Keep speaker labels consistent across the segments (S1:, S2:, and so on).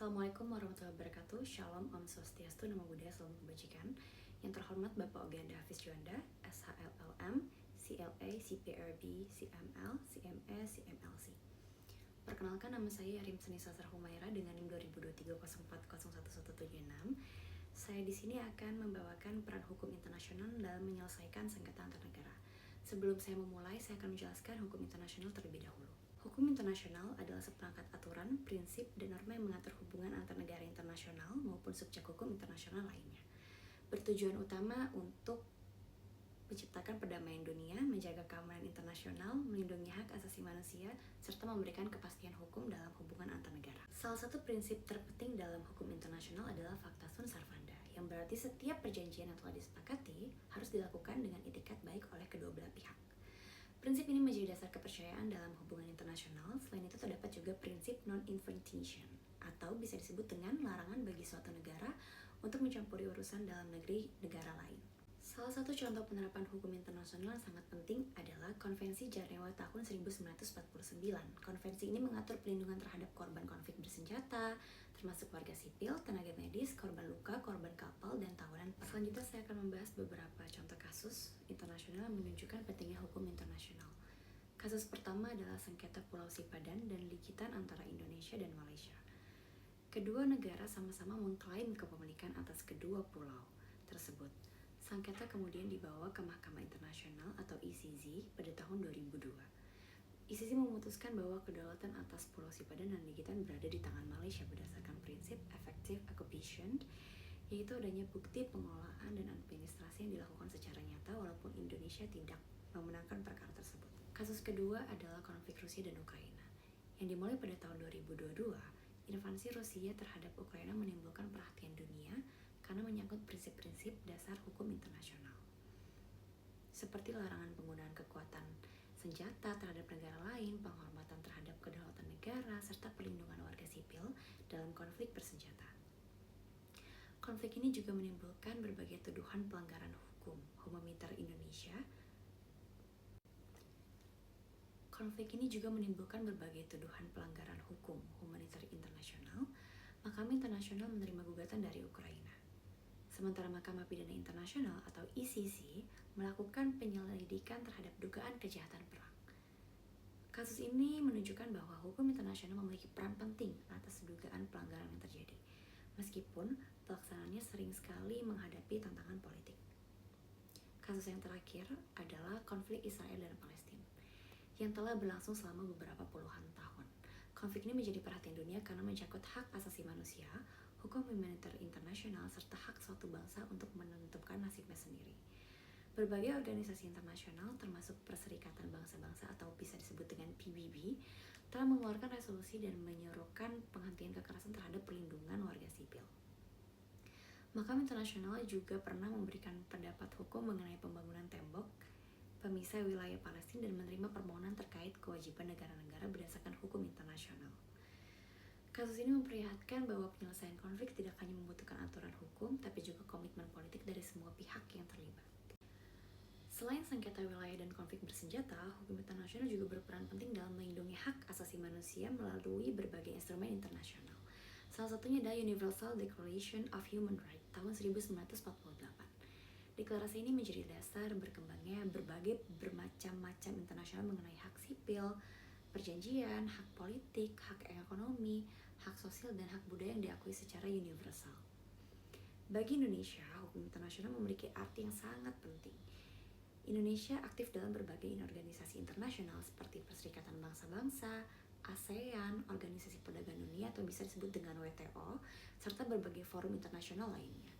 S1: Assalamualaikum warahmatullahi wabarakatuh. Shalom, Om Swastiastu, Namo Buddhaya, Salam Kebajikan. Yang terhormat Bapak Oganda Hafiz Juanda, SHLLM, CLA, CPRB, CML, CME, CMLC. Perkenalkan, nama saya Rim Seni Sastra Humaira dengan NIM 202304011176. Saya di sini akan membawakan peran hukum internasional dalam menyelesaikan sengketa antar negara. Sebelum saya memulai, saya akan menjelaskan hukum internasional terlebih dahulu. Hukum internasional adalah seperangkat aturan, prinsip, dan norma yang mengatur hubungan antar negara internasional maupun subjek hukum internasional lainnya. Bertujuan utama untuk menciptakan perdamaian dunia, menjaga keamanan internasional, melindungi hak asasi manusia, serta memberikan kepastian hukum dalam hubungan antar negara. Salah satu prinsip terpenting dalam hukum internasional adalah fakta sunt servanda, yang berarti setiap perjanjian yang telah disepakati harus dilakukan dengan itikat baik oleh kedua belah pihak. Prinsip ini menjadi dasar kepercayaan dalam hubungan internasional. Selain itu terdapat juga prinsip non-intervention, atau bisa disebut dengan larangan bagi suatu negara untuk mencampuri urusan dalam negeri negara lain. Salah satu contoh penerapan hukum internasional yang sangat penting adalah Konvensi Jenewa tahun 1949. Konvensi ini mengatur perlindungan terhadap korban konflik bersenjata, termasuk warga sipil, tenaga medis, korban luka, korban kapal, dan tawanan perang. Selanjutnya saya akan membahas beberapa contoh kasus internasional yang menunjukkan pentingnya hukum internasional. Kasus pertama adalah sengketa Pulau Sipadan dan likitan antara Indonesia dan Malaysia. Kedua negara sama-sama mengklaim kepemilikan atas kedua pulau tersebut. Sengketa kemudian dibawa ke Mahkamah Internasional atau ICJ pada tahun 2002. ICJ memutuskan bahwa kedaulatan atas Pulau Sipadan dan Likitan berada di tangan Malaysia berdasarkan prinsip effective occupation, yaitu adanya bukti pengelolaan dan administrasi yang dilakukan secara nyata walaupun Indonesia tidak memenangkan perkara tersebut. Kasus kedua adalah konflik Rusia dan Ukraina. Yang dimulai pada tahun 2022, invasi Rusia terhadap Ukraina menimbulkan perhatian dunia karena menyangkut prinsip-prinsip dasar hukum internasional, seperti larangan penggunaan kekuatan senjata terhadap negara lain, penghormatan terhadap kedaulatan negara, serta perlindungan warga sipil dalam konflik bersenjata. Konflik ini juga menimbulkan berbagai tuduhan pelanggaran hukum humaniter Indonesia. Konflik ini juga menimbulkan berbagai tuduhan pelanggaran hukum humaniter internasional. Mahkamah Internasional menerima gugatan dari Ukraina. Sementara Mahkamah Pidana Internasional atau ICC melakukan penyelidikan terhadap dugaan kejahatan perang. Kasus ini menunjukkan bahwa hukum internasional memiliki peran penting atas dugaan pelanggaran yang terjadi, meskipun pelaksanaannya sering sekali menghadapi tantangan politik. Kasus yang terakhir adalah konflik Israel dan Palestina, yang telah berlangsung selama beberapa puluhan tahun. Konflik ini menjadi perhatian dunia karena menyangkut hak asasi manusia, hukum humaniter internasional, serta hak suatu bangsa untuk menentukan nasibnya sendiri. Berbagai organisasi internasional, termasuk Perserikatan Bangsa-Bangsa atau bisa disebut dengan PBB, telah mengeluarkan resolusi dan menyerukan penghentian kekerasan terhadap perlindungan warga sipil. Mahkamah Internasional juga pernah memberikan pendapat hukum mengenai pembangunan tembok pemisah wilayah Palestina dan menerima permohonan terkait kewajiban negara-negara berdasarkan hukum internasional. Kasus ini memperlihatkan bahwa penyelesaian konflik tidak hanya membutuhkan aturan hukum, tapi juga komitmen politik dari semua pihak yang terlibat. Selain sengketa wilayah dan konflik bersenjata, hukum internasional juga berperan penting dalam melindungi hak asasi manusia melalui berbagai instrumen internasional. Salah satunya adalah Universal Declaration of Human Rights tahun 1948. Deklarasi ini menjadi dasar berkembangnya berbagai bermacam-macam internasional mengenai hak sipil, perjanjian, hak politik, hak ekonomi, hak sosial, dan hak budaya yang diakui secara universal. Bagi Indonesia, hukum internasional memiliki arti yang sangat penting. Indonesia aktif dalam berbagai organisasi internasional seperti Perserikatan Bangsa-Bangsa, ASEAN, Organisasi Perdagangan Dunia atau bisa disebut dengan WTO, serta berbagai forum internasional lainnya.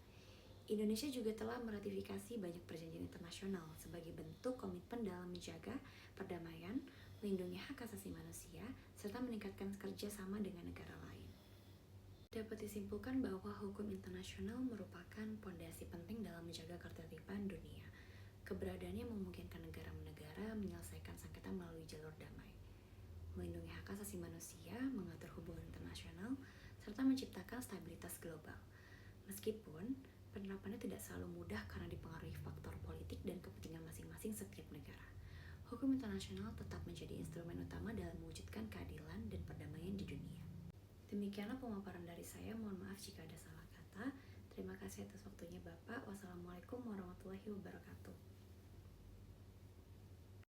S1: Indonesia juga telah meratifikasi banyak perjanjian internasional sebagai bentuk komitmen dalam menjaga perdamaian, melindungi hak asasi manusia, serta meningkatkan kerjasama dengan negara lain. Dapat disimpulkan bahwa hukum internasional merupakan pondasi penting dalam menjaga ketertiban dunia. Keberadaannya memungkinkan negara-negara menyelesaikan sengketa melalui jalur damai, melindungi hak asasi manusia, mengatur hubungan internasional, serta menciptakan stabilitas global. Meskipun penerapannya tidak selalu mudah karena dipengaruhi faktor politik dan kepentingan masing-masing setiap negara. Hukum internasional tetap menjadi instrumen utama dalam mewujudkan keadilan dan perdamaian di dunia. Demikianlah pemaparan dari saya. Mohon maaf jika ada salah kata. Terima kasih atas waktunya Bapak. Wassalamualaikum warahmatullahi wabarakatuh.